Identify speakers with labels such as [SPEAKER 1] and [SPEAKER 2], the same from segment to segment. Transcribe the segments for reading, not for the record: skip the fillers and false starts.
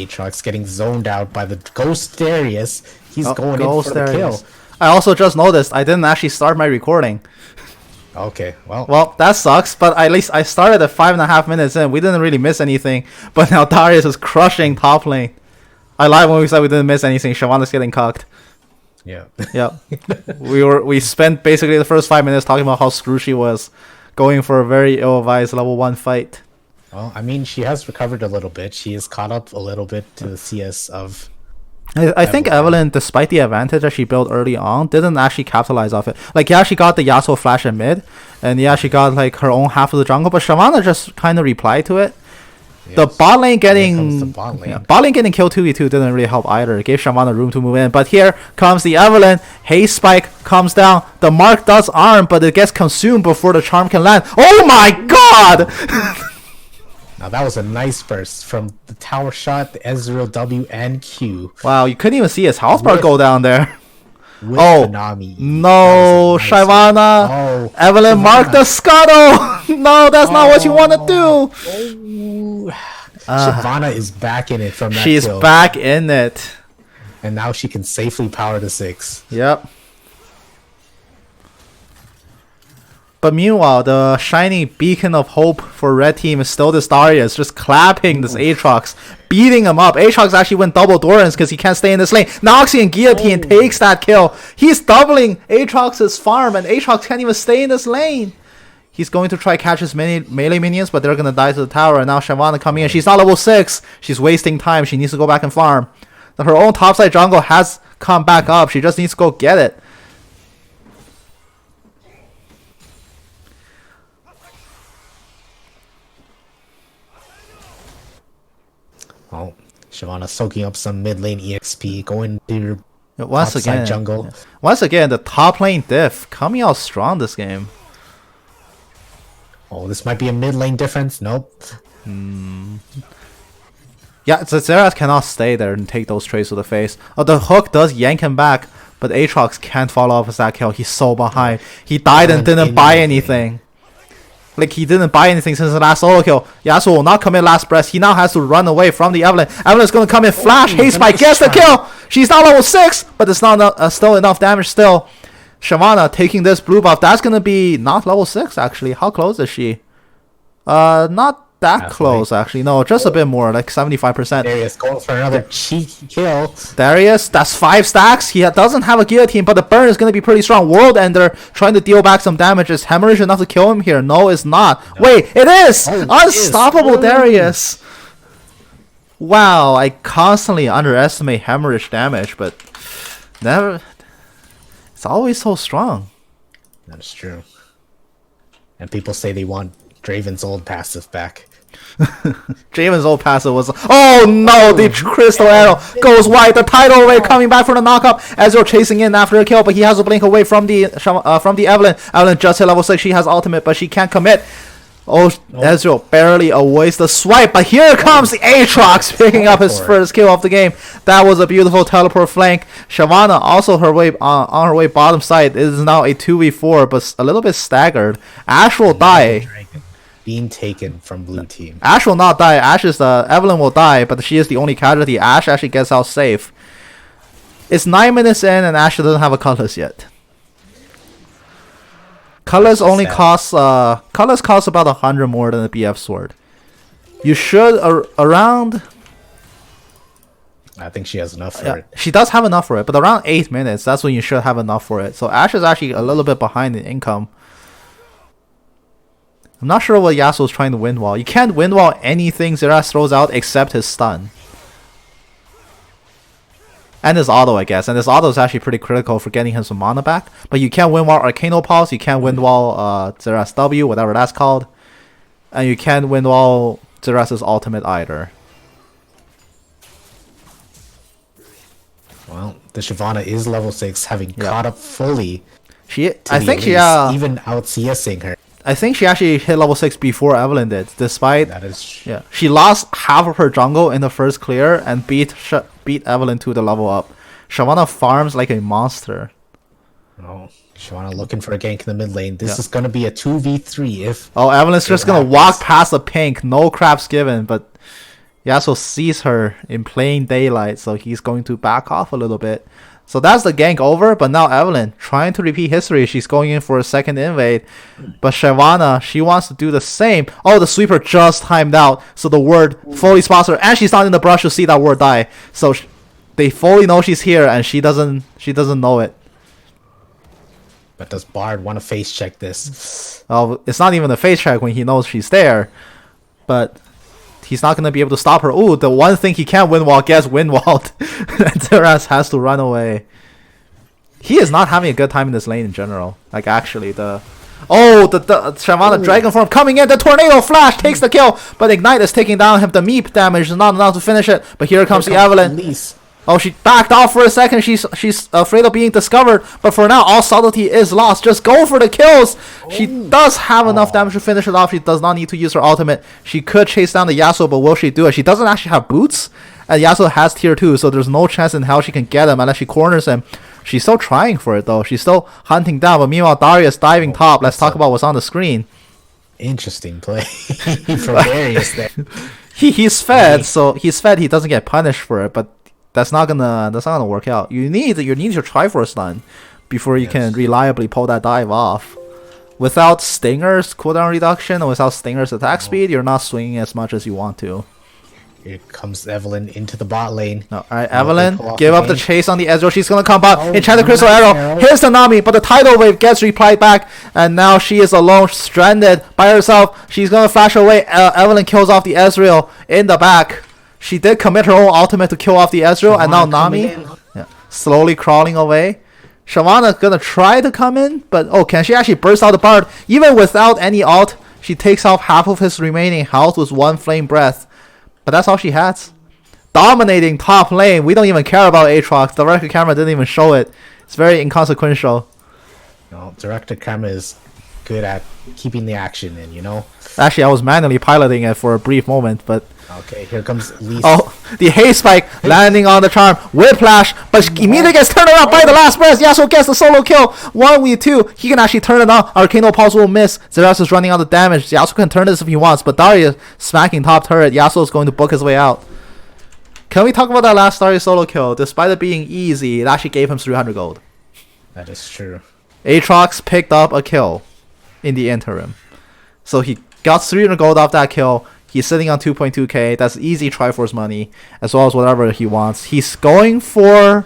[SPEAKER 1] Aatrox getting zoned out by the Ghost Darius. He's going in for the kill.
[SPEAKER 2] I also just noticed I didn't actually start my recording.
[SPEAKER 1] Okay,
[SPEAKER 2] well, that sucks, but at least I started at 5.5 minutes in. We didn't really miss anything, but now Darius is crushing top lane. I lied when we said we didn't miss anything. Shyvana's getting cucked.
[SPEAKER 1] Yeah.
[SPEAKER 2] We spent basically the first 5 minutes talking about how screwed she was, going for a very ill-advised level 1 fight.
[SPEAKER 1] Well, I mean, she has recovered a little bit. She has caught up a little bit to the CS of...
[SPEAKER 2] I think Evelynn, despite the advantage that she built early on, didn't actually capitalize off it. Like, yeah, she got the Yasuo flash in mid, and yeah, she got like her own half of the jungle, but Shyvana just kind of replied to it. Yes. The bot lane getting bot lane getting killed 2v2 didn't really help either. It gave Shyvana room to move in. But here comes the Evelynn. Haze Spike comes down. The Mark does arm, but it gets consumed before the charm can land. Oh my god!
[SPEAKER 1] Now that was a nice burst from the tower shot, the Ezreal W and Q.
[SPEAKER 2] Wow, you couldn't even see his health bar go down there.
[SPEAKER 1] Oh Nami.
[SPEAKER 2] No, nice Shyvana. Oh, Evelynn, mark the scuttle. No, that's not what you want to do.
[SPEAKER 1] Shyvana is back in it from that
[SPEAKER 2] She's
[SPEAKER 1] kill.
[SPEAKER 2] Back in it.
[SPEAKER 1] And now she can safely power to 6.
[SPEAKER 2] Yep. But meanwhile, the shining beacon of hope for red team is still this Darius, just clapping this Aatrox, beating him up. Aatrox actually went double Dorans because he can't stay in this lane. Noxian Guillotine takes that kill. He's doubling Aatrox's farm, and Aatrox can't even stay in this lane. He's going to try catch his melee minions, but they're going to die to the tower. And now Shyvana coming in. She's not level 6. She's wasting time. She needs to go back and farm. Her own topside jungle has come back up. She just needs to go get it.
[SPEAKER 1] Oh, Shyvana soaking up some mid lane EXP, going to
[SPEAKER 2] once again jungle. Yeah. Once again, the top lane diff coming out strong this game.
[SPEAKER 1] Oh, this might be a mid lane difference. Nope.
[SPEAKER 2] Yeah, Zeras cannot stay there and take those trades to the face. Oh, the hook does yank him back, but Aatrox can't follow up with that kill. He's so behind. He died and didn't buy anything. Like, he didn't buy anything since the last solo kill. Yasuo will not commit last breath. He now has to run away from the Evelynn. Evelynn's going to come in flash. Haze Spike gets the kill. She's not level 6, but it's not still enough damage still. Shyvana taking this blue buff. That's going to be not level 6, actually. How close is she? Not that close, actually. No, just a bit more, like 75%.
[SPEAKER 1] Darius going for another cheeky kill.
[SPEAKER 2] Darius, that's 5 stacks. He doesn't have a guillotine, but the burn is going to be pretty strong. World Ender trying to deal back some damage. Is Hemorrhage enough to kill him here? No, it's not. No. Wait, it is! Unstoppable Darius! Wow, I constantly underestimate Hemorrhage damage, but never... It's always so strong.
[SPEAKER 1] That is true. And people say they want Draven's old passive back.
[SPEAKER 2] Draven's old passive was... Oh no! The crystal arrow goes wide. The tidal wave coming back for the knockup. Ezreal chasing in after a kill, but he has to blink away from the Evelynn. Evelynn just hit level 6. She has ultimate, but she can't commit. Oh, Ezreal barely avoids the swipe, but here comes the Aatrox picking up his first kill of the game. That was a beautiful teleport flank. Shyvana also on her way bottom side. It is now a 2v4, but a little bit staggered. Ash will die.
[SPEAKER 1] Being taken from blue team.
[SPEAKER 2] Ash will not die. Evelynn will die, but she is the only casualty. Ash actually gets out safe. It's 9 minutes in, and Ash doesn't have a cutlass yet. Cutlass only costs about 100 more than a BF sword. You should around.
[SPEAKER 1] I think she has enough for it.
[SPEAKER 2] She does have enough for it, but around 8 minutes, that's when you should have enough for it. So Ash is actually a little bit behind in income. I'm not sure what Yasuo is trying to wind wall. You can't wind wall anything Zeras throws out except his stun. And his auto, I guess. And his auto is actually pretty critical for getting him some mana back. But you can't wind wall Arcano Pulse. You can't wind wall Zeras W, whatever that's called. And you can't wind wall Zeras' ultimate either.
[SPEAKER 1] Well, the Shyvana is level 6, having caught up fully.
[SPEAKER 2] I think she
[SPEAKER 1] even out CSing her.
[SPEAKER 2] I think she actually hit level 6 before Evelynn did, despite...
[SPEAKER 1] That is...
[SPEAKER 2] Yeah. She lost half of her jungle in the first clear and beat Evelynn to the level up. Shyvana farms like a monster.
[SPEAKER 1] Oh, Shyvana looking for a gank in the mid lane. This is going to be a 2v3 if...
[SPEAKER 2] Oh, Evelynn's just going to walk past the pink. No craps given, but... Yasuo sees her in plain daylight, so he's going to back off a little bit. So that's the gank over, but now Evelyn trying to repeat history. She's going in for a second invade. But Shyvana, she wants to do the same. Oh, the sweeper just timed out, so the ward fully spots her, and she's not in the brush to see that ward die. So they fully know she's here, and she doesn't know it.
[SPEAKER 1] But does Bard want to face check this?
[SPEAKER 2] Oh, it's not even a face check when he knows she's there. But he's not going to be able to stop her. Ooh, the one thing he can't windwall gets windwalled. And Zeras has to run away. He is not having a good time in this lane in general. Like, actually, the Shyvana Dragon Form coming in. The Tornado Flash takes the kill. But Ignite is taking down him. The Meep damage is not enough to finish it. But here comes the Evelyn. Oh, she backed off for a second. She's afraid of being discovered. But for now, all subtlety is lost. Just go for the kills. She does have enough damage to finish it off. She does not need to use her ultimate. She could chase down the Yasuo, but will she do it? She doesn't actually have boots. And Yasuo has tier 2, so there's no chance in hell she can get him unless she corners him. She's still trying for it, though. She's still hunting down. But meanwhile, Darius diving top. Let's talk about what's on the screen.
[SPEAKER 1] Interesting play from Darius there.
[SPEAKER 2] He's fed, so he's fed. He doesn't get punished for it, but that's not gonna work out. You need your Triforce stun before you can reliably pull that dive off. Without Stinger's cooldown reduction or without Stinger's attack speed, you're not swinging as much as you want to.
[SPEAKER 1] Here comes Evelyn into the bot lane.
[SPEAKER 2] No, alright, Evelyn, give up the chase on the Ezreal. She's gonna come back. Enchanted Crystal Arrow. Here's the Nami, but the tidal wave gets replied back, and now she is alone, stranded by herself. She's gonna flash away. Evelyn kills off the Ezreal in the back. She did commit her own ultimate to kill off the Ezreal, and now Nami slowly crawling away. Shyvana's gonna try to come in, but can she actually burst out the Bard? Even without any ult, she takes off half of his remaining health with one flame breath. But that's all she has. Dominating top lane. We don't even care about Aatrox. The director camera didn't even show it. It's very inconsequential.
[SPEAKER 1] No, director camera is good at keeping the action in,
[SPEAKER 2] Actually, I was manually piloting it for a brief moment, but...
[SPEAKER 1] Okay, here comes Lee.
[SPEAKER 2] Oh, the haste spike landing on the charm. Whiplash, but she immediately gets turned around by the last breath. Yasuo gets the solo kill. 1v2. He can actually turn it on. Arcano Pulse will miss. Zeras is running out of damage. Yasuo can turn this if he wants, but Darius smacking top turret. Yasuo is going to book his way out. Can we talk about that last Darius solo kill? Despite it being easy, it actually gave him 300 gold.
[SPEAKER 1] That is true.
[SPEAKER 2] Aatrox picked up a kill in the interim. So he got 300 gold off that kill. He's sitting on 2.2k. That's easy Triforce money, as well as whatever he wants. He's going for...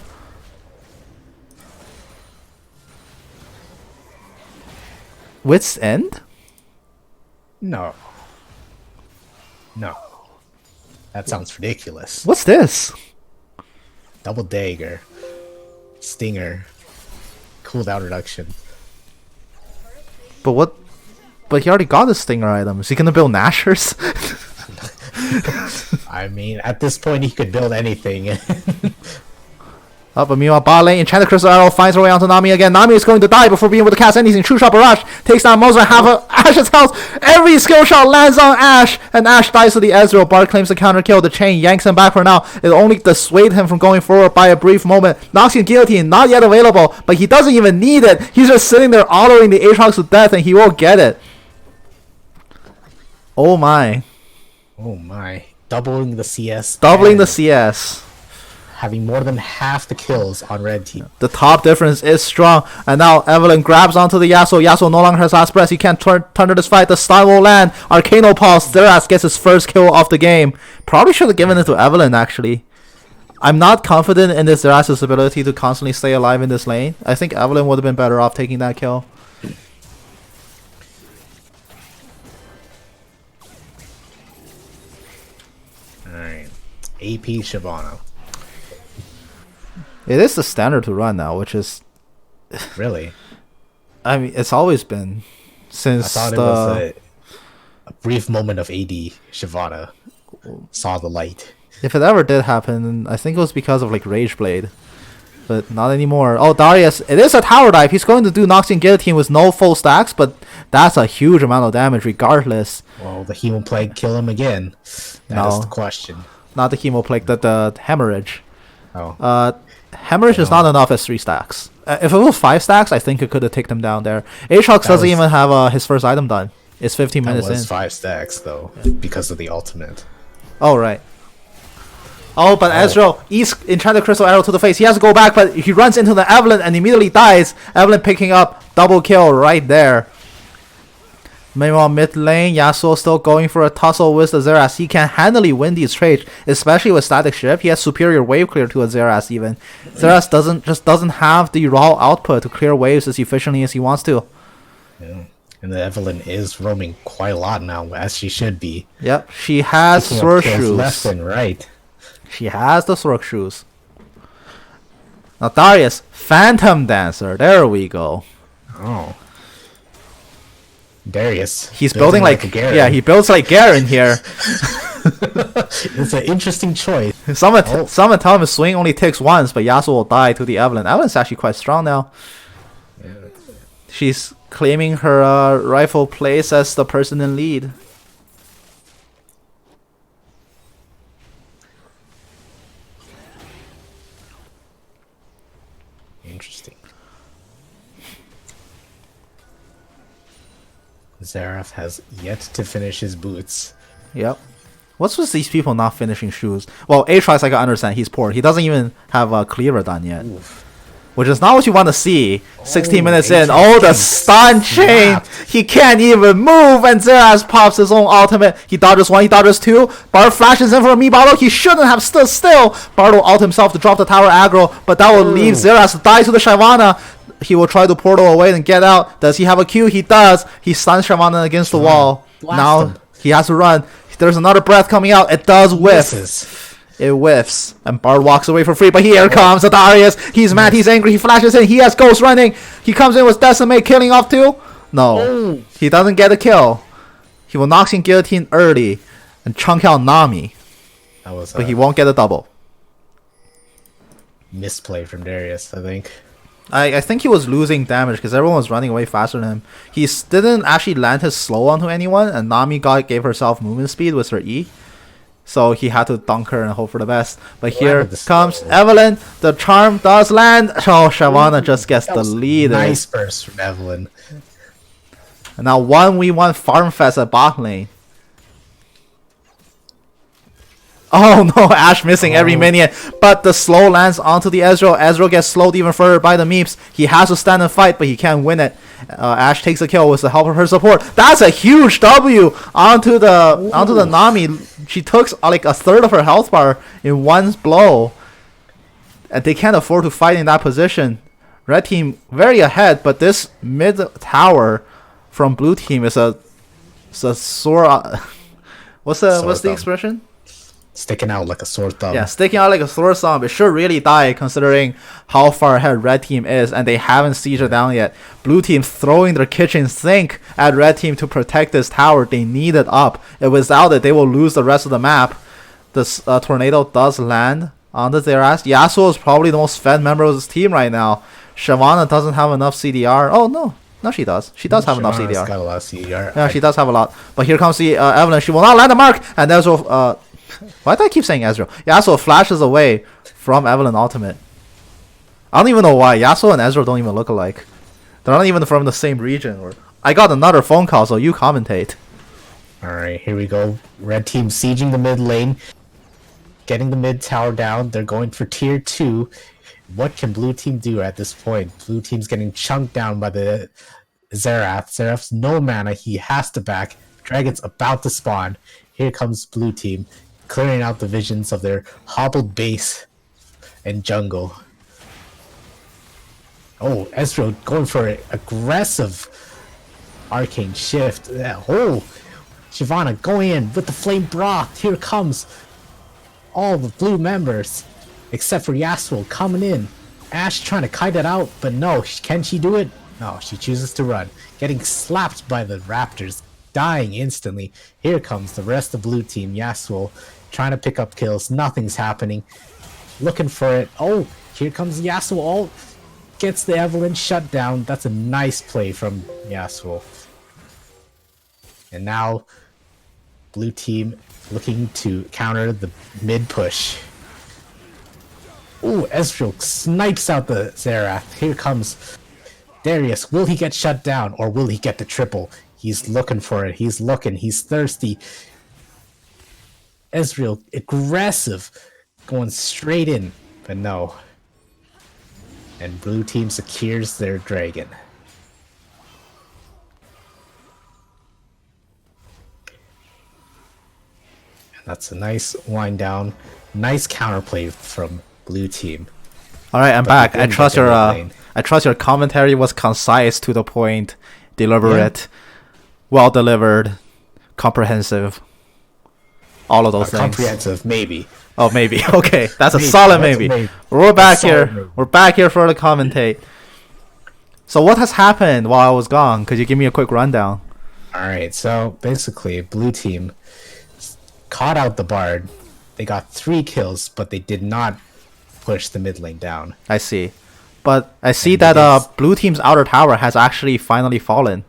[SPEAKER 2] Wit's End?
[SPEAKER 1] No. That sounds ridiculous.
[SPEAKER 2] What's this?
[SPEAKER 1] Double Dagger. Stinger. Cooldown reduction.
[SPEAKER 2] But what... But he already got the Stinger item. Is he gonna build Nashers?
[SPEAKER 1] I mean, at this point, he could build anything.
[SPEAKER 2] But meanwhile, bot lane, Enchanted Crystal Arrow finds her way onto Nami again. Nami is going to die before being able to cast anything. True Shot Barrage takes down Moser, half of Ash's health. Every skill shot lands on Ash, and Ash dies to the Ezreal. Bard claims the counter kill. The chain yanks him back for now. It only dissuades him from going forward by a brief moment. Noxian Guillotine, not yet available, but he doesn't even need it. He's just sitting there autoing the Aatrox to death, and he will get it. Oh my.
[SPEAKER 1] Oh my. Doubling the CS.
[SPEAKER 2] Doubling the CS.
[SPEAKER 1] Having more than half the kills on red team.
[SPEAKER 2] The top difference is strong. And now Evelyn grabs onto the Yasuo. Yasuo no longer has last breath. He can't turn to this fight. The stun will land. Arcano Pulse. Zeras gets his first kill of the game. Probably should have given it to Evelyn, actually. I'm not confident in this Zeras' ability to constantly stay alive in this lane. I think Evelyn would have been better off taking that kill.
[SPEAKER 1] Alright. AP Shyvana.
[SPEAKER 2] It is the standard to run now, which is...
[SPEAKER 1] Really?
[SPEAKER 2] I mean, it's always been. Since
[SPEAKER 1] I thought it was a brief moment of AD Shyvana saw the light.
[SPEAKER 2] If it ever did happen, I think it was because of like Rage Blade. But not anymore. Oh, Darius, it is a tower dive. He's going to do Noxian Guillotine with no full stacks, but that's a huge amount of damage regardless.
[SPEAKER 1] Well, the Hemo Plague kill him again? That is the question.
[SPEAKER 2] Not the Hemo Plague, the Hemorrhage.
[SPEAKER 1] Oh.
[SPEAKER 2] Hemorrhage is not enough as 3 stacks. If it was 5 stacks, I think it could have taken him down there. Aatrox doesn't even have his first item done. It's 15 minutes in.
[SPEAKER 1] That was 5 stacks, though, because of the ultimate.
[SPEAKER 2] Oh, right. Oh, but Ezreal eats Enchanted Crystal Arrow to the face. He has to go back, but he runs into the Evelynn and immediately dies. Evelynn picking up double kill right there. Meanwhile, mid lane, Yasuo still going for a tussle with the Xerath. He can handily win these trades, especially with Static Shift. He has superior wave clear to a Xerath even. Xerath doesn't have the raw output to clear waves as efficiently as he wants to.
[SPEAKER 1] Yeah. And the Evelynn is roaming quite a lot now, as she should be.
[SPEAKER 2] Yep, she has Sword Shoes.
[SPEAKER 1] Left and right.
[SPEAKER 2] She has the Sword Shoes. Now Darius, Phantom Dancer. There we go.
[SPEAKER 1] Oh. Darius.
[SPEAKER 2] He's building like Garen. Yeah, he builds like Garen here.
[SPEAKER 1] It's an interesting choice.
[SPEAKER 2] Someone tell him his swing only takes once, but Yasuo will die to the Evelynn. Evelynn's actually quite strong now.
[SPEAKER 1] Yeah.
[SPEAKER 2] She's claiming her rightful place as the person in lead.
[SPEAKER 1] Interesting. Xerath has yet to finish his boots.
[SPEAKER 2] Yep. What's with these people not finishing shoes? Well, Aatrox, I can understand. He's poor. He doesn't even have a cleaver done yet.
[SPEAKER 1] Oof.
[SPEAKER 2] Which is not what you want to see. 16 minutes in. Oh, the stun chain. He can't even move. And Xerath pops his own ultimate. He dodges one. He dodges two. Bard flashes in for a me Bardo. He shouldn't have stood still. Bard will ult himself to drop the tower aggro. But that will leave Xerath to die to the Shyvana. He will try to portal away and get out. Does he have a Q? He does. He stuns Shyvana against the wall. Now he has to run. There's another breath coming out. It does whiff. It whiffs. And Bard walks away for free. But here comes the Darius. He's mad. He's angry. He flashes in. He has Ghost running. He comes in with Decimate killing off too. No. He doesn't get a kill. He will Noxian Guillotine early and chunk out Nami. But he won't get a double.
[SPEAKER 1] Misplay from Darius, I think.
[SPEAKER 2] I think he was losing damage because everyone was running away faster than him. He didn't actually land his slow onto anyone, and Nami gave herself movement speed with her E. So he had to dunk her and hope for the best. But here comes Evelynn. The charm does land. Oh, Shyvana just gets the lead.
[SPEAKER 1] Nice burst from Evelynn.
[SPEAKER 2] And now 1v1 Farm Fest at bot lane. Oh no, Ashe missing every minion. But the slow lands onto the Ezreal. Ezreal gets slowed even further by the meeps. He has to stand and fight, but he can't win it. Ashe takes a kill with the help of her support. That's a huge W onto the Nami. She took like a third of her health bar in one blow. And they can't afford to fight in that position. Red team very ahead, but this mid tower from blue team is a sore. What's the expression?
[SPEAKER 1] Sticking out like a sore thumb.
[SPEAKER 2] Yeah, sticking out like a sore thumb. It should really die considering how far ahead red team is, and they haven't sieged it down yet. Blue team throwing their kitchen sink at red team to protect this tower. They need it up. If without it, they will lose the rest of the map. This tornado does land on the Xerath. Yasuo is probably the most fed member of this team right now. Shyvana doesn't have enough CDR. Oh no. No, she does. She does have enough CDR.
[SPEAKER 1] Got a lot of CDR.
[SPEAKER 2] Yeah, she does have a lot. But here comes the Evelynn. She will not land the mark. And there's why do I keep saying Ezreal? Yasuo flashes away from Evelynn ultimate. I don't even know why. Yasuo and Ezreal don't even look alike. They're not even from the same region. I got another phone call, so you commentate.
[SPEAKER 1] Alright, here we go. Red team sieging the mid lane. Getting the mid tower down. They're going for tier 2. What can blue team do at this point? Blue team's getting chunked down by the Xerath. Xerath's no mana. He has to back. Dragon's about to spawn. Here comes blue team, clearing out the visions of their hobbled base and jungle. Oh, Ezreal going for an aggressive arcane shift. Oh, Shyvana going in with the flame broth. Here comes all the blue members, except for Yasuo coming in. Ashe trying to kite it out, but no, can she do it? No, she chooses to run, getting slapped by the raptors, dying instantly. Here comes the rest of blue team. Yasuo trying to pick up kills. Nothing's happening. Looking for it. Oh, here comes Yasuo. Oh, gets the Evelynn shut down. That's a nice play from Yasuo. And now blue team looking to counter the mid push. Ooh, Ezreal snipes out the Xerath. Here comes Darius. Will he get shut down or will he get the triple? He's looking for it. He's looking. He's thirsty. Ezreal, aggressive. going straight in, but no. And blue team secures their dragon. And that's a nice wind down. Nice counterplay from blue team.
[SPEAKER 2] All right, I'm back. I trust your
[SPEAKER 1] lane.
[SPEAKER 2] I trust your commentary was concise, to the point, deliberate, well delivered, comprehensive. All of those things.
[SPEAKER 1] Comprehensive, maybe.
[SPEAKER 2] Oh, maybe. Okay, that's a
[SPEAKER 1] Maybe,
[SPEAKER 2] solid
[SPEAKER 1] that's
[SPEAKER 2] maybe.
[SPEAKER 1] maybe.
[SPEAKER 2] We're back here.
[SPEAKER 1] Solid maybe.
[SPEAKER 2] We're back here for the commentate. So what has happened while I was gone? Could you give me a quick rundown?
[SPEAKER 1] Alright, so basically, blue team caught out the Bard. They got 3 kills, but they did not push the mid lane down.
[SPEAKER 2] I see. But I see
[SPEAKER 1] And
[SPEAKER 2] that blue team's outer tower has actually finally fallen.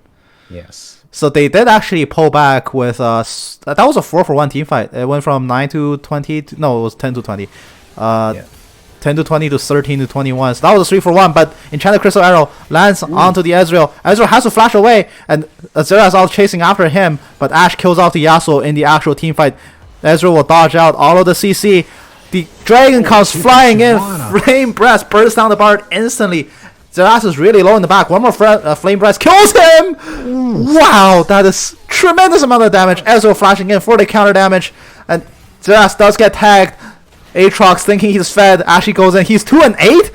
[SPEAKER 1] Yes.
[SPEAKER 2] So they did actually pull back with that was a 4-for-1 team fight. It went from 9 to 20 to, no, it was 10 to 20. 10 to 20 to 13 to 21. So that was a 3-for-1, but Enchanted Crystal Arrow lands onto the Ezreal. Ezreal has to flash away, and Azera is out chasing after him, but Ashe kills off the Yasuo in the actual team fight. Ezreal will dodge out all of the CC. The dragon comes flying in. Flame Breath bursts down the Bard instantly. Zeras is really low in the back. One more Flame Breath kills him! Wow, that is tremendous amount of damage. Ezreal flashing in for the counter damage, and Zeras does get tagged. Aatrox thinking he's fed. Ashe goes in. He's 2 and 8?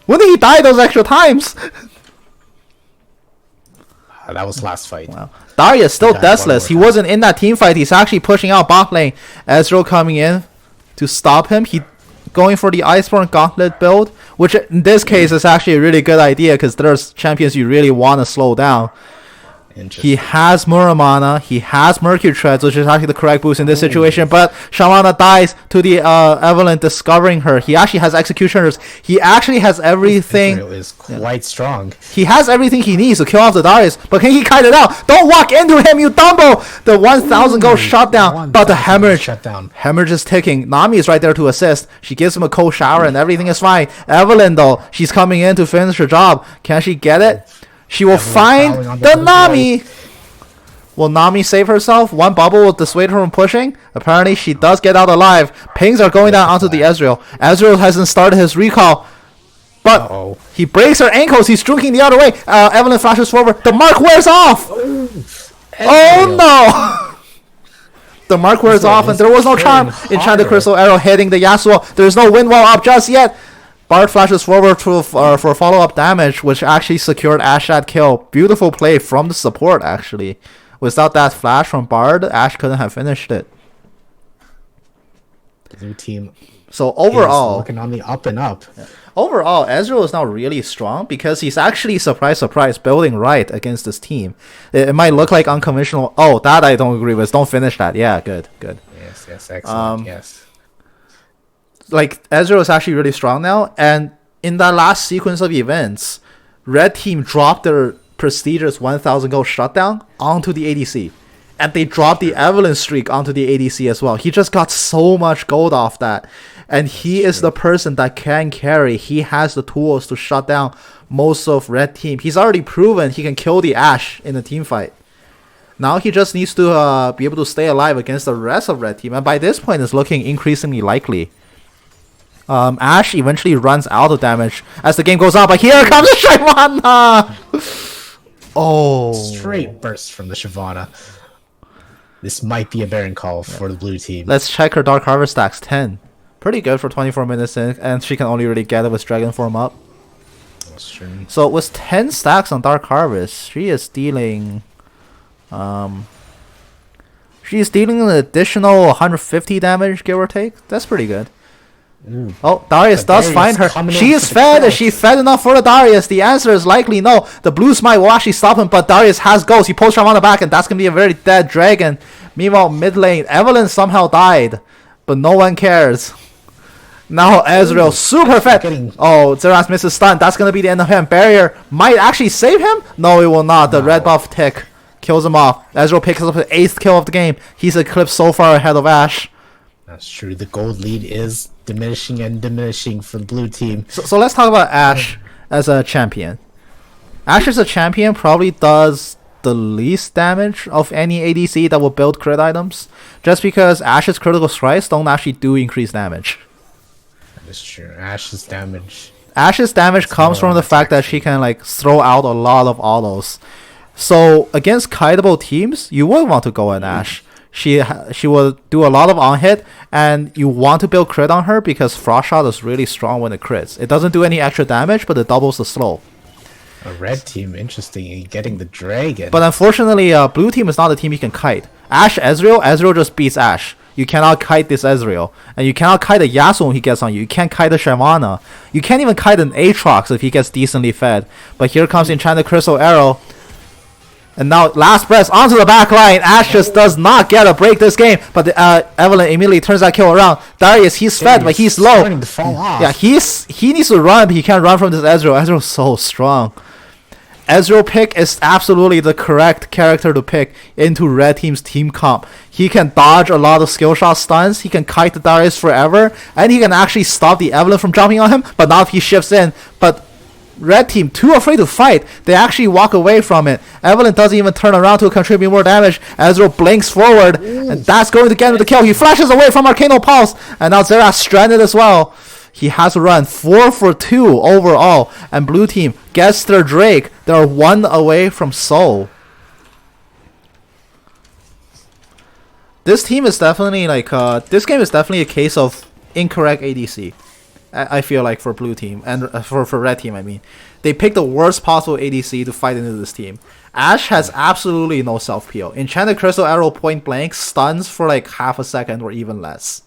[SPEAKER 2] When did he die those extra times?
[SPEAKER 1] That was last fight.
[SPEAKER 2] Wow. Darius still
[SPEAKER 1] He died
[SPEAKER 2] deathless. He wasn't in that team fight. He's actually pushing out bot lane. Ezreal coming in to stop him. He going for the Iceborne Gauntlet build, which in this case is actually a really good idea because there's champions you really want to slow down. He has Muramana, he has Mercury Treads, which is actually the correct boost in this situation, but Shamana dies to the Evelyn discovering her. He actually has Executioners. He actually has everything.
[SPEAKER 1] Israel is quite strong.
[SPEAKER 2] He has everything he needs to kill off the Darius, but can he kite it out? Don't walk into him, you Dumbo! The 1000 goes shut down, but the hemorrhage. Hemorrhage is ticking. Nami is right there to assist. She gives him a cold shower and everything is fine. Evelyn, though, she's coming in to finish her job. Can she get it? She will find the Nami. Will Nami save herself? One bubble will dissuade her from pushing. Apparently, she does get out alive. Pings are going down onto the Ezreal. Ezreal hasn't started his recall, but he breaks her ankles. He's drinking the other way. Evelyn flashes forward. The mark wears off. Oh no! The mark wears off, and there was no charm. Enchanted Crystal Arrow hitting the Yasuo. There's no wind wall up just yet. Bard flashes forward for follow-up damage, which actually secured Ashe that kill. Beautiful play from the support, actually. Without that flash from Bard, Ashe couldn't have finished it.
[SPEAKER 1] The new team.
[SPEAKER 2] So overall,
[SPEAKER 1] looking on the up and up.
[SPEAKER 2] Overall, Ezreal is now really strong because he's actually, surprise, building right against this team. It might look like unconventional. Oh, that I don't agree with. Don't finish that. Yeah, good.
[SPEAKER 1] Yes, excellent. Yes.
[SPEAKER 2] Like, Ezreal is actually really strong now, and in that last sequence of events, Red Team dropped their prestigious 1000 gold shutdown onto the ADC, and they dropped the Evelyn streak onto the ADC as well. He just got so much gold off that, and he is the person that can carry. He has the tools to shut down most of Red Team. He's already proven he can kill the Ashe in a team fight. Now he just needs to be able to stay alive against the rest of Red Team, and by this point it's looking increasingly likely. Ashe eventually runs out of damage as the game goes on, but here comes the Shyvana! Oh.
[SPEAKER 1] Straight burst from the Shyvana. This might be a Baron call for the blue team.
[SPEAKER 2] Let's check her Dark Harvest stacks. 10. Pretty good for 24 minutes in, and she can only really get it with Dragon Form up.
[SPEAKER 1] That's true.
[SPEAKER 2] So with 10 stacks on Dark Harvest, she is dealing... she's dealing an additional 150 damage, give or take. That's pretty good. Ooh. Oh, Darius does find her. She is fed. Is she fed enough for the Darius? The answer is likely no. The blue smite will actually stop him, but Darius has ghost. He pulls her on the back, and that's going to be a very dead dragon. Meanwhile, mid lane, Evelyn somehow died, but no one cares. Now Ezreal, super fed. Oh, Zeras misses stun. That's going to be the end of him. Barrier might actually save him. No, it will not. The red buff tick kills him off. Ezreal picks up the 8th kill of the game. He's eclipsed so far ahead of Ashe.
[SPEAKER 1] That's true. The gold lead is diminishing for the blue team.
[SPEAKER 2] So let's talk about Ashe as a champion. Ashe as a champion probably does the least damage of any ADC that will build crit items. Just because Ashe's critical strikes don't actually do increased damage.
[SPEAKER 1] That is true. Ashe's damage.
[SPEAKER 2] Ashe's damage comes from the fact that she can like throw out a lot of autos. So against kiteable teams, you would want to go at Ashe. She will do a lot of on hit, and you want to build crit on her because Frost Shot is really strong when it crits. It doesn't do any extra damage, but it doubles the slow.
[SPEAKER 1] A red team, interesting, getting the dragon.
[SPEAKER 2] But unfortunately, blue team is not a team you can kite. Ashe Ezreal just beats Ashe. You cannot kite this Ezreal. And you cannot kite a Yasuo when he gets on you. You can't kite a Shyvana. You can't even kite an Aatrox if he gets decently fed. But here comes Enchanted Crystal Arrow. And now last press onto the back line. Ashe just does not get a break this game. But Evelynn immediately turns that kill around. Darius, he's fed, but he's low.
[SPEAKER 1] To fall off.
[SPEAKER 2] Yeah, he needs to run, but he can't run from this Ezreal. Ezreal's so strong. Ezreal pick is absolutely the correct character to pick into red team's team comp. He can dodge a lot of skill shot stuns, he can kite the Darius forever, and he can actually stop the Evelynn from jumping on him, but not if he shifts in. But red team, too afraid to fight, they actually walk away from it. Evelynn doesn't even turn around to contribute more damage. Ezreal blinks forward, and that's going to get him the kill. He flashes away from Arcano Pulse, and now Xerath stranded as well. He has to run 4 for 2 overall, and blue team gets their Drake. They're 1 away from Soul. This team is definitely like this game is definitely a case of incorrect ADC. I feel like for blue team and for red team, I mean, they picked the worst possible ADC to fight into this team. Ashe has absolutely no self peel. Enchanted Crystal Arrow point blank stuns for like half a second or even less.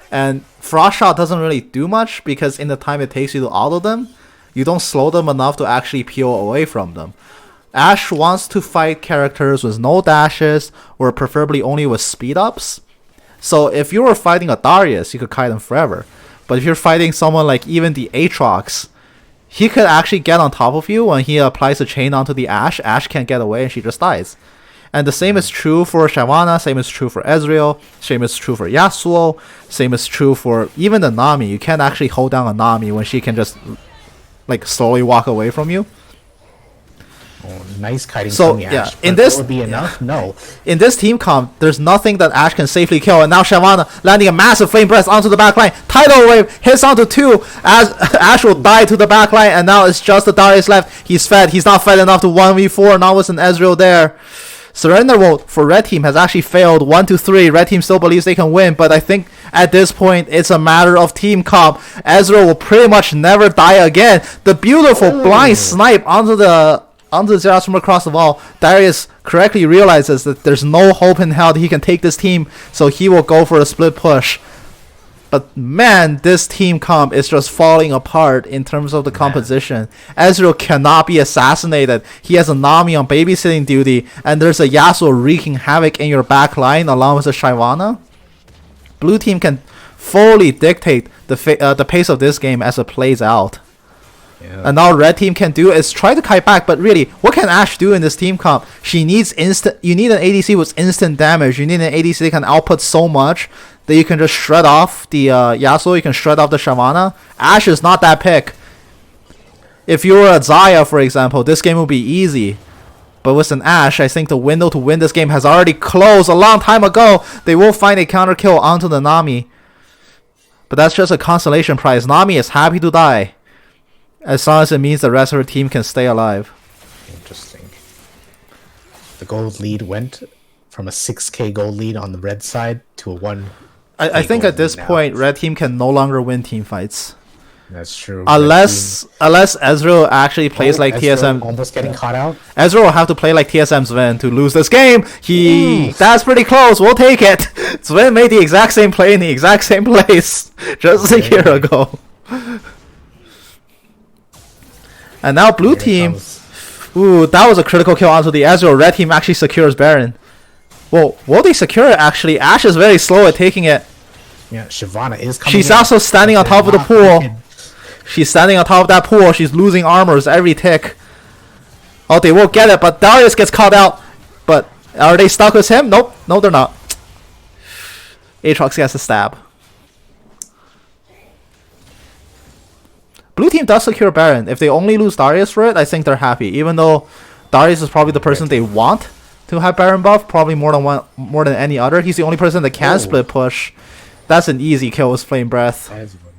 [SPEAKER 2] And Frost Shot doesn't really do much because in the time it takes you to auto them, you don't slow them enough to actually peel away from them. Ashe wants to fight characters with no dashes or preferably only with speed ups. So if you were fighting a Darius, you could kite him forever. But if you're fighting someone like even the Aatrox, he could actually get on top of you when he applies a chain onto the Ashe. Ashe can't get away and she just dies. And the same is true for Shyvana, same is true for Ezreal, same is true for Yasuo, same is true for even the Nami. You can't actually hold down a Nami when she can just like slowly walk away from you.
[SPEAKER 1] Oh, nice kiting
[SPEAKER 2] So
[SPEAKER 1] from the
[SPEAKER 2] yeah,
[SPEAKER 1] Ashe,
[SPEAKER 2] in
[SPEAKER 1] but
[SPEAKER 2] this
[SPEAKER 1] would be enough? No.
[SPEAKER 2] In this team comp, there's nothing that Ashe can safely kill, and now Shyvana landing a massive flame breath onto the backline. Tidal wave hits onto 2 as Ashe will die to the backline, and now it's just the Darius left. He's fed. He's not fed enough to 1v4. Now with an Ezreal there. Surrender vote for red team has actually failed 1-3. Red team still believes they can win, but I think at this point it's a matter of team comp. Ezreal will pretty much never die again. The beautiful blind snipe onto the Xerath from across the wall. Darius correctly realizes that there's no hope in hell that he can take this team, so he will go for a split push. But man, this team comp is just falling apart in terms of the composition. Ezreal cannot be assassinated. He has a Nami on babysitting duty, and there's a Yasuo wreaking havoc in your back line along with a Shyvana. Blue team can fully dictate the pace of this game as it plays out. Yeah. And all red team can do is try to kite back, but really, what can Ashe do in this team comp? She needs instant. You need an ADC with instant damage. You need an ADC that can output so much that you can just shred off the Yasuo, you can shred off the Shyvana. Ashe is not that pick. If you were a Xayah, for example, this game would be easy. But with an Ashe, I think the window to win this game has already closed a long time ago. They will find a counter kill onto the Nami. But that's just a consolation prize. Nami is happy to die, as long as it means the rest of her team can stay alive.
[SPEAKER 1] Interesting. The gold lead went from a 6k gold lead on the red side to a 1.
[SPEAKER 2] I think at this point, red team can no longer win team fights.
[SPEAKER 1] That's true.
[SPEAKER 2] Unless Ezreal actually plays like TSM.
[SPEAKER 1] Almost getting caught out.
[SPEAKER 2] Ezreal will have to play like TSM Sven to lose this game. That's pretty close. We'll take it. Sven made the exact same play in the exact same place just a year ago. And now blue team. Ooh, that was a critical kill onto the Ezreal. Red team actually secures Baron. Well, will they secure it actually? Ashe is very slow at taking it.
[SPEAKER 1] Yeah, Shyvana is coming.
[SPEAKER 2] She's also standing on top of the pool. She's standing on top of that pool. She's losing armors every tick. Oh, they will get it, but Darius gets caught out. But are they stuck with him? Nope. No, they're not. Aatrox gets a stab. Blue team does secure Baron. If they only lose Darius for it, I think they're happy. Even though Darius is probably the person they want to have Baron buff, probably more than any other. He's the only person that can split push. That's an easy kill with Flame Breath.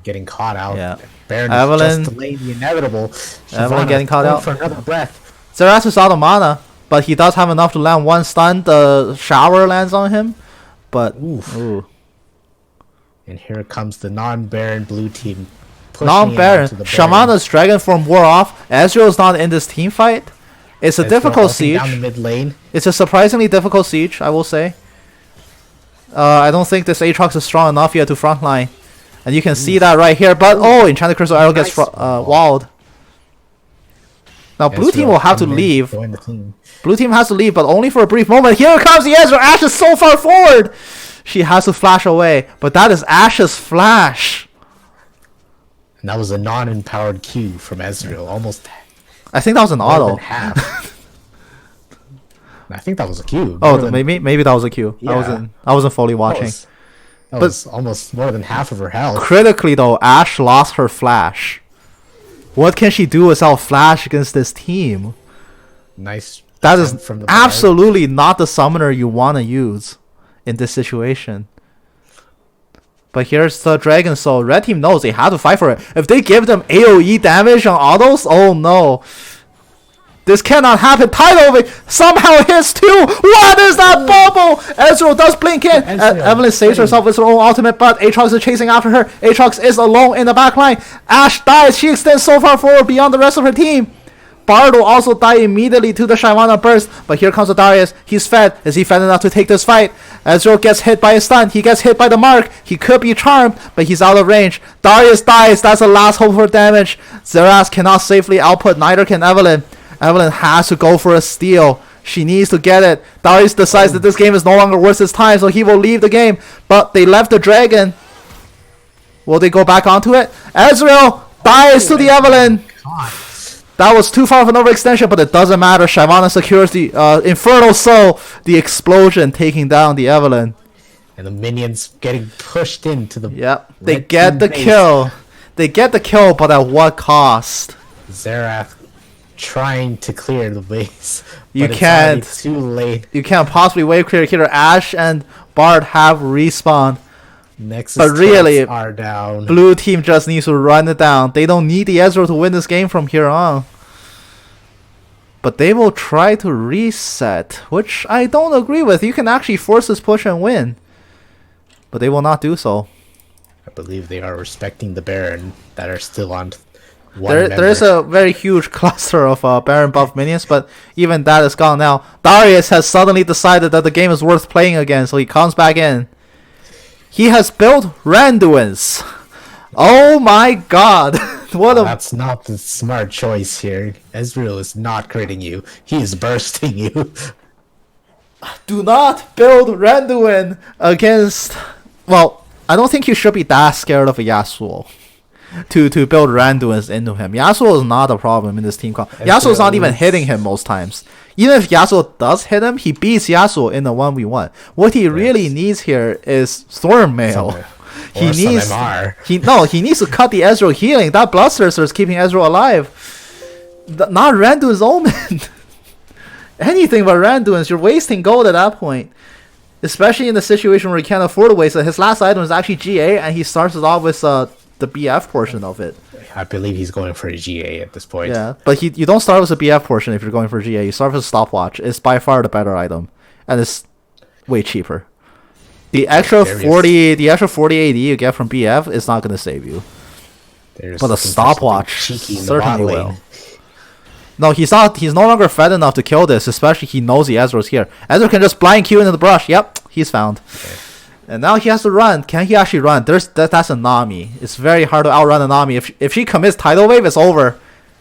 [SPEAKER 1] Getting caught out.
[SPEAKER 2] Yeah.
[SPEAKER 1] Baron
[SPEAKER 2] Evelyn
[SPEAKER 1] just delayed the inevitable.
[SPEAKER 2] Evelyn getting caught out
[SPEAKER 1] for another breath.
[SPEAKER 2] Zeras is out of mana, but he does have enough to land one stun. The shower lands on him, but ooh.
[SPEAKER 1] And here comes the non-Baron blue team.
[SPEAKER 2] Non-Baron. Shamana's Dragon Form wore off. Ezreal's not in this team fight. It's a difficult siege.
[SPEAKER 1] Down the mid lane.
[SPEAKER 2] It's a surprisingly difficult siege, I will say. I don't think this Aatrox is strong enough yet to frontline. And you can see that right here. But, Enchanted Crystal Arrow gets walled. Now, blue team will have to leave. Blue team has to leave, but only for a brief moment. Here comes the Ezreal. Ashe is so far forward. She has to flash away. But that is Ashe's flash.
[SPEAKER 1] And that was a non-empowered Q from Ezreal. Almost.
[SPEAKER 2] I think that was an auto.
[SPEAKER 1] Half. I think that was a Q.
[SPEAKER 2] Maybe that was a Q. Yeah. I wasn't fully watching.
[SPEAKER 1] That was almost more than half of her health.
[SPEAKER 2] Critically though, Ashe lost her flash. What can she do without flash against this team?
[SPEAKER 1] Nice.
[SPEAKER 2] That is absolutely not the summoner you want to use in this situation. But here's the Dragon Soul. Red team knows they have to fight for it. If they give them AoE damage on autos, oh no. This cannot happen. Tidal Wave somehow hits too. What is that bubble? Ezreal does blink in. Evelyn saves herself with her own ultimate, but Aatrox is chasing after her. Aatrox is alone in the back line. Ashe dies. She extends so far forward beyond the rest of her team. Bard will also die immediately to the Shyvana burst, but here comes the Darius. He's fed. Is he fed enough to take this fight? Ezreal gets hit by a stun. He gets hit by the mark. He could be charmed, but he's out of range. Darius dies. That's the last hope for damage. Zeras cannot safely output. Neither can Evelyn. Evelyn has to go for a steal. She needs to get it. Darius decides that this game is no longer worth his time, so he will leave the game. But they left the dragon. Will they go back onto it? Ezreal dies to the Evelyn. That was too far of an overextension, but it doesn't matter. Shyvana secures the Infernal Soul, the explosion taking down the Evelyn.
[SPEAKER 1] And the minions getting pushed into the...
[SPEAKER 2] Yep, they get the kill. They get the kill, but at what cost?
[SPEAKER 1] Xerath trying to clear the base.
[SPEAKER 2] You can't.
[SPEAKER 1] It's too late.
[SPEAKER 2] You can't possibly wave clear here. Ashe and Bard have respawned.
[SPEAKER 1] Nexus
[SPEAKER 2] but really,
[SPEAKER 1] are down.
[SPEAKER 2] Blue team just needs to run it down. They don't need the Ezreal to win this game from here on. But they will try to reset, which I don't agree with. You can actually force this push and win. But they will not do so.
[SPEAKER 1] I believe they are respecting the Baron that are still on.
[SPEAKER 2] There is a very huge cluster of Baron buff minions, but even that is gone now. Darius has suddenly decided that the game is worth playing again, so he comes back in. He has built Randuin's. Oh my god.
[SPEAKER 1] That's not the smart choice here. Ezreal is not critting you. He is bursting you.
[SPEAKER 2] Do not build Randuin against... Well, I don't think you should be that scared of a Yasuo to build Randuins into him. Yasuo is not a problem in this team. Yasuo is not even hitting him most times. Even if Yasuo does hit him, he beats Yasuo in the 1v1. What he really needs here is Thornmail. He needs to cut the Ezreal healing. That Bloodthirster is keeping Ezreal alive. Not Randuin's Omen. Anything but Randuin's. You're wasting gold at that point. Especially in the situation where he can't afford to waste it. His last item is actually GA, and he starts it off with the BF portion of it.
[SPEAKER 1] I believe he's going for a GA at this point.
[SPEAKER 2] Yeah, but you don't start with a BF portion if you're going for GA. You start with a stopwatch. It's by far the better item, and it's way cheaper. The extra 40 AD you get from BF is not going to save you. But a stopwatch certainly will. No, he's not. He's no longer fed enough to kill this. Especially he knows the Ezreal's here. Ezreal can just blind Q into the brush. Yep, he's found. Okay. And now he has to run. Can he actually run? That's a Nami. It's very hard to outrun a Nami. If she commits Tidal Wave, it's over.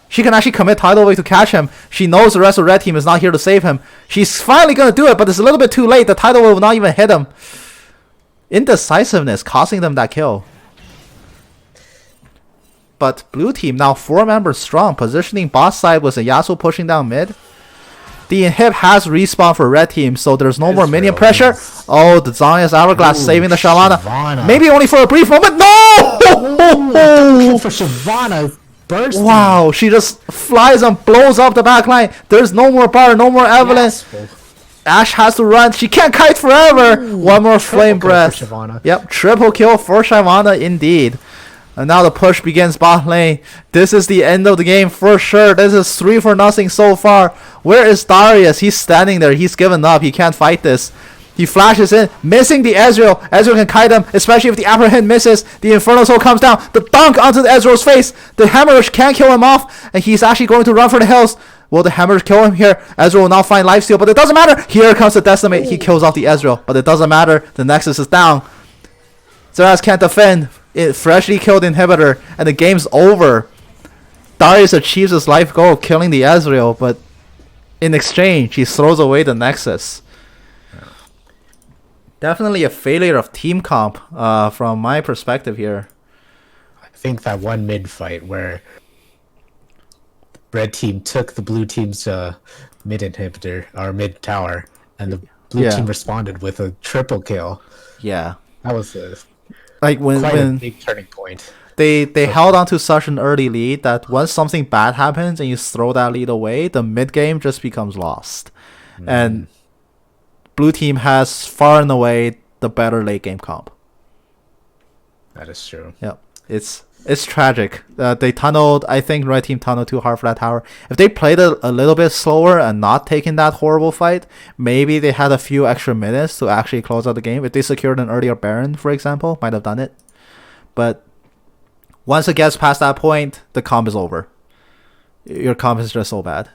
[SPEAKER 2] She can actually commit Tidal Wave to catch him. She knows the rest of the red team is not here to save him. She's finally going to do it, but it's a little bit too late. The Tidal Wave will not even hit him. Indecisiveness costing them that kill. But blue team now 4 members strong, positioning bot side with a Yasuo pushing down mid. The inhib has respawn for red team, so there's no more minion pressure. Oh, the Zhonya's Hourglass saving the Shyvana. Maybe only for a brief moment. No!
[SPEAKER 1] For Shyvana. bursting.
[SPEAKER 2] Wow, she just flies and blows up the back line. There's no more bar, no more Evelyn. Ashe has to run. She can't kite forever.
[SPEAKER 1] Ooh,
[SPEAKER 2] one more flame breath. Yep, triple kill for Shyvana indeed. And now the push begins bot lane. This is the end of the game for sure. This is 3-0 so far. Where is Darius? He's standing there. He's given up. He can't fight this. He flashes in, missing the Ezreal. Ezreal can kite him, especially if the upper hand misses. The Inferno Soul comes down. The dunk onto the Ezreal's face. The Hemorrhage can't kill him off. And he's actually going to run for the hills. Will the Hemorrhage kill him here? Ezreal will now find lifesteal, but it doesn't matter. Here comes the Decimate. He kills off the Ezreal, but it doesn't matter. The Nexus is down. Xerath can't defend. It freshly killed Inhibitor, and the game's over. Darius achieves his life goal, killing the Ezreal, but in exchange, he throws away the Nexus. Definitely a failure of team comp from my perspective here.
[SPEAKER 1] I think that one mid fight where red team took the blue team's mid inhibitor or mid tower, and the blue team responded with a triple kill.
[SPEAKER 2] Yeah,
[SPEAKER 1] that was a
[SPEAKER 2] big
[SPEAKER 1] turning point.
[SPEAKER 2] They held on to such an early lead that once something bad happens and you throw that lead away, the mid game just becomes lost. And blue team has far and away the better late game comp.
[SPEAKER 1] That is true.
[SPEAKER 2] Yep, it's tragic. They tunneled. I think red team tunneled too hard for that tower. If they played it a little bit slower and not taken that horrible fight, maybe they had a few extra minutes to actually close out the game. If they secured an earlier Baron, for example, might have done it. But once it gets past that point, the comp is over. Your comp is just so bad.